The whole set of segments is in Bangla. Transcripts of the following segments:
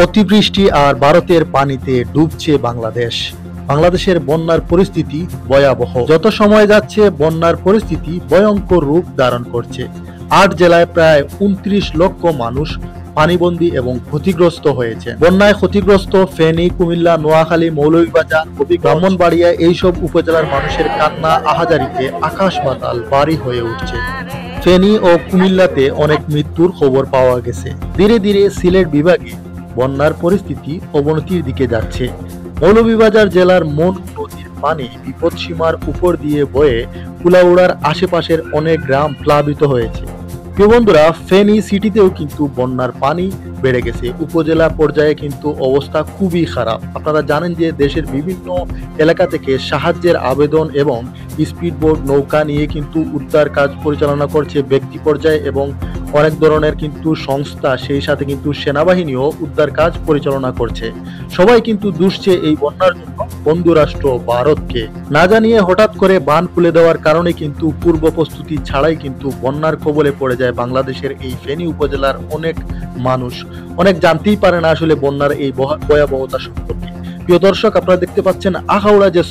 অতিবৃষ্টি আর ভারতের পানিতে ডুবছে বাংলাদেশ। বাংলাদেশের বন্যার পরিস্থিতি ভয়াবহ। যত সময় যাচ্ছে বন্যার পরিস্থিতি ভয়ঙ্কর রূপ ধারণ করছে। ৮ জেলায় প্রায় ২৯ লক্ষ মানুষ পানিবন্দী এবং ক্ষতিগ্রস্ত হয়েছে। বন্যায় ক্ষতিগ্রস্ত ফেনী, কুমিল্লা, নোয়াখালী, মৌলভীবাজার, ব্রাহ্মণবাড়িয়া এইসব উপজেলার মানুষের কান্না আহাজারিতে আকাশ পাতাল বাড়ি হয়ে উঠছে। ফেনী ও কুমিল্লাতে অনেক মৃত্যুর খবর পাওয়া গেছে। ধীরে ধীরে সিলেট বিভাগে বন্যার পরিস্থিতি অবনতির দিকে যাচ্ছে। মৌলভীবাজার জেলার মন নদীর পানি বিপদসীমার উপর দিয়ে বয়ে কুলাউড়ার আশেপাশের অনেক গ্রাম প্লাবিত হয়েছে। প্রিয় বন্ধুরা, ফেনী সিটিতেও কিন্তু বন্যার পানি বেড়ে গেছে। উপজেলা পর্যায়ে কিন্তু অবস্থা খুবই খারাপ। আপনারা জানেন যে দেশের বিভিন্ন এলাকা থেকে সাহায্যের আবেদন এবং স্পিডবোট নৌকা নিয়ে কিন্তু উদ্ধার কাজ পরিচালনা করছে ব্যক্তি পর্যায়ে এবং অনেক ধরনের কিন্তু সংস্থা, সেই সাথে কিন্তু সেনাবাহিনীও উদ্ধার কাজ পরিচালনা করছে। সবাই কিন্তু দুষছে এই বন্যার জন্য বন্ধু রাষ্ট্র ভারতকে। না জানিয়ে হঠাৎ করে বাঁধ খুলে দেওয়ার কারণে কিন্তু পূর্ব প্রস্তুতি ছাড়াই কিন্তু বন্যার কবলে পড়ে যায় বাংলাদেশের এই ফেনী উপজেলার অনেক মানুষ। অনেক জানতেই পারে না আসলে বন্যার এই ভয়াবহতা সম্পর্কে। প্রিয় দর্শক, আপনারা দেখতে পাচ্ছেন আখাউড়া যে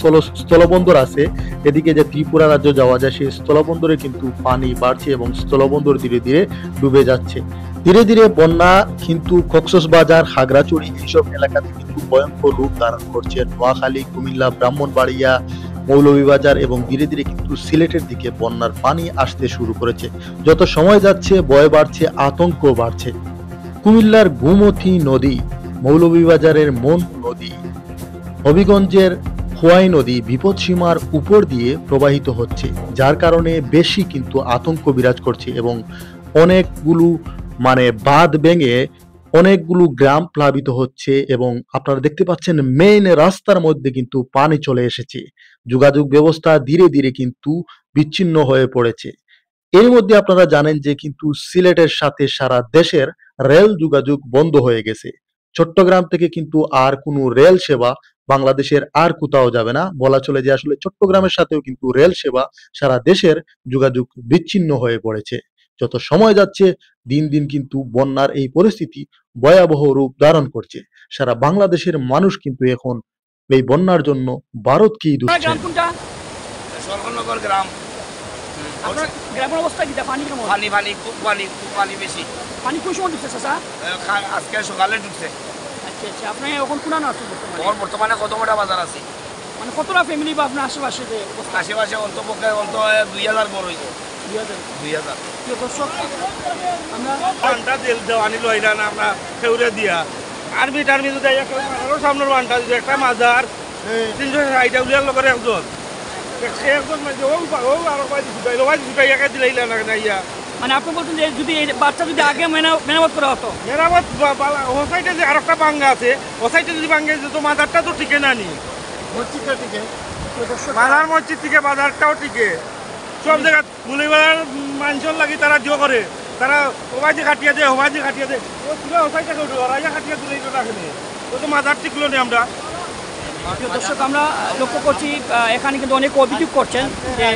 স্থলবন্দর আছে, এদিকে যে ত্রিপুরা রাজ্য যাওয়া যায়, সেই স্থলবন্দরে কিন্তু পানি বাড়ছে এবং স্থলবন্দর ধীরে ধীরে ডুবে যাচ্ছে। ধীরে ধীরে বন্যা কিন্তু কক্সবাজার, খাগড়াছড়ি এইসব এলাকাতে কিন্তু ভয়ঙ্কর রূপ ধারণ করছে। নোয়াখালী, কুমিল্লা, ব্রাহ্মণবাড়িয়া, মৌলভীবাজার এবং ধীরে ধীরে কিন্তু সিলেটের দিকে বন্যার পানি আসতে শুরু করেছে। যত সময় যাচ্ছে ভয় বাড়ছে, আতঙ্ক বাড়ছে। কুমিল্লার গোমতী নদী, মৌলভীবাজারের মন নদী, হবিগঞ্জের খোয়াই নদী বিপদসীমার উপর দিয়ে প্রবাহিত হচ্ছে, যার কারণে বেশি কিন্তু আতঙ্ক বিরাজ করছে এবং অনেকগুলো বাঁধ ভেঙে অনেকগুলো গ্রাম প্লাবিত হচ্ছে এবং আপনারা দেখতে পাচ্ছেন মেইন রাস্তার মধ্যে কিন্তু পানি চলে এসেছে। যোগাযোগ ব্যবস্থা ধীরে ধীরে কিন্তু বিচ্ছিন্ন হয়ে পড়েছে। এর মধ্যে আপনারা জানেন যে কিন্তু সিলেটের সাথে সারা দেশের রেল যোগাযোগ বন্ধ হয়ে গেছে। চট্টগ্রাম থেকে কিন্তু আর কোনো রেল সেবা বাংলাদেশের আর কোথাও যাবে না। বলা চলে যে আসলে চট্টগ্রামের সাথেও কিন্তু রেল সেবা সারা দেশের যোগাযোগ বিচ্ছিন্ন হয়ে পড়েছে। যত সময় যাচ্ছে দিন দিন কিন্তু বন্যার এই পরিস্থিতি ভয়াবহ রূপ ধারণ করছে। সারা বাংলাদেশের মানুষ কিন্তু এখন এই বন্যার জন্য ভারতকেই দুষছে। গ্রামের অবস্থা কি? পানি কেমন? পানি বেশি। পানি কোন সময় ঢুকছে চাচা? আজকে সকালে ঢুকছে। আচ্ছা আচ্ছা, আপনি এখন কোন আছেন বর্তমানে কত মোটা বাজার আছে? কতটা ফ্যামিলি বা আপনার আশেপাশে যে আশেপাশে অন্তপক্ষে 2000 ঘর হয়েছে। 2000। দর্শক, আমরা বানটা দেওয়ানি লইরা না আমরা ফেউরে দিয়া আর্মি টার্মি যদি সামনের বানটা যদি একটা মাজার 360 উলিয়ার লোকের একজন আপনি বলছেন যে যদি বাচ্চা যদি আগে মেরামত করা হতো, মেরামত ও সাইডে যে আরেকটা বাঙ্গা আছে, ও সাইডে যদি বাঙ্গে যেত মাজারটা তো টিকে না নি, মসজিদটা টিকে, বাজার মসজিদ থেকে বাজারটাও টিকে। সব জায়গা গুলিবাজার মানুষের লাগি তারা জিও করে, তারা ওবাইজি খাটিয়ে দেয়, হোবাইজি খাটিয়ে দেয়, ও তুলে ও সাইডটাকে ওরাইয়া খাটিয়ে তুলে রাখেনি, ও তো মাজার টিকলো নি। আমরা দর্শক, আমরা লক্ষ্য করছি এখানে কিন্তু অনেক অভিযোগ করছেন যে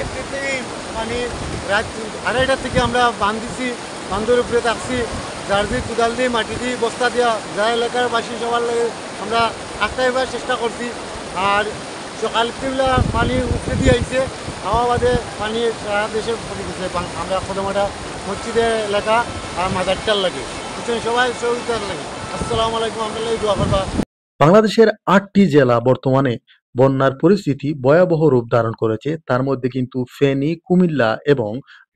রাত 2:30 থেকে আমরা বাঁধিছি, বান্ধের উপরে থাকছি, জার দিয়ে কুদাল দিয়ে মাটি দিয়ে বস্তা দিয়া যা এলাকার বাসী সবার লাগে আমরা আটটাইবার চেষ্টা করছি। আর সকাল থেকে পানি উপরে দিয়ে আইছে, হাওয়া বাদে পানি সারা দেশে পড়ে গেছে। আমরা কদমাটা মসজিদের এলাকা আর মাজারটার লাগে সবাই সহযোগিতার লাগে। আসসালামু আলাইকুম, আমরা দোয়া করবা। বাংলাদেশের ৮টি জেলা বর্তমানে বন্যার পরিস্থিতি ভয়াবহ রূপ ধারণ করেছে। তার মধ্যে কিন্তু ফেনী, কুমিল্লা এবং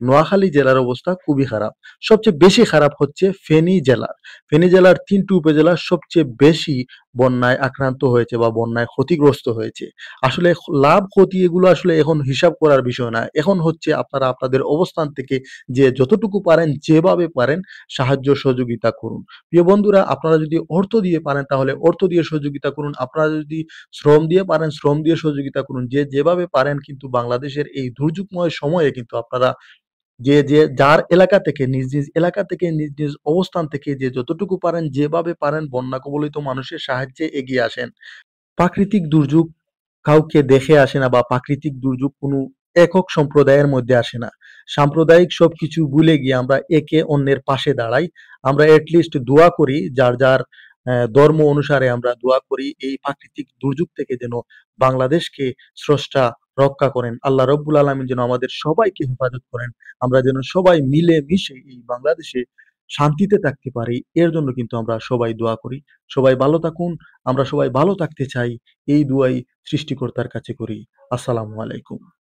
নোয়াখালী জেলার অবস্থা খুবই খারাপ। সবচেয়ে বেশি খারাপ হচ্ছে ফেনী জেলার। ফেনী জেলার ৩টি উপজেলা সবচেয়ে বেশি বন্যায় আক্রান্ত হয়েছে বা বন্যায় ক্ষতিগ্রস্ত হয়েছে। আসলে লাভ ক্ষতি এগুলো আসলে এখন হিসাব করার বিষয় না। এখন হচ্ছে আপনারা আপনাদের অবস্থান থেকে যে যতটুকু পারেন, যেভাবে পারেন সাহায্য সহযোগিতা করুন। প্রিয় বন্ধুরা, আপনারা যদি অর্থ দিয়ে পারেন তাহলে অর্থ দিয়ে সহযোগিতা করুন। আপনারা যদি শ্রম দিয়ে পারেন শ্রম দিয়ে সহযোগিতা করুন। যে যেভাবে পারেন কিন্তু বাংলাদেশের এই দুর্যোগময় সময়ে কিন্তু আপনারা যে যার এলাকা থেকে নিজ নিজ এলাকা থেকে নিজ নিজ অবস্থান থেকে যে যতটুকু পারেন, যেভাবে পারেন বন্যা কবলিত মানুষের সাহায্যে এগিয়ে আসেন। প্রাকৃতিক দুর্যোগ কাউকে দেখে আসে না বা প্রাকৃতিক দুর্যোগ কোনো একক সম্প্রদায়ের মধ্যে আসে না। সাম্প্রদায়িক সবকিছু ভুলে গিয়ে আমরা একে অন্যের পাশে দাঁড়াই। আমরা এটলিস্ট দোয়া করি যার যার ধর্ম অনুসারে আমরা দোয়া করি এই প্রাকৃতিক দুর্যোগ থেকে যেন বাংলাদেশকে স্রষ্টা রক্ষা করেন। আল্লাহ রব্বুল আলামিন যেন আমাদের সবাইকে হেফাজত করেন। আমরা যেন সবাই মিলেমিশে এই বাংলাদেশে শান্তিতে থাকতে পারি। এর জন্য কিন্তু আমরা সবাই দোয়া করি। সবাই ভালো থাকুন। আমরা সবাই ভালো থাকতে চাই। এই দুয়াই সৃষ্টিকর্তার কাছে করি। আসসালামু আলাইকুম।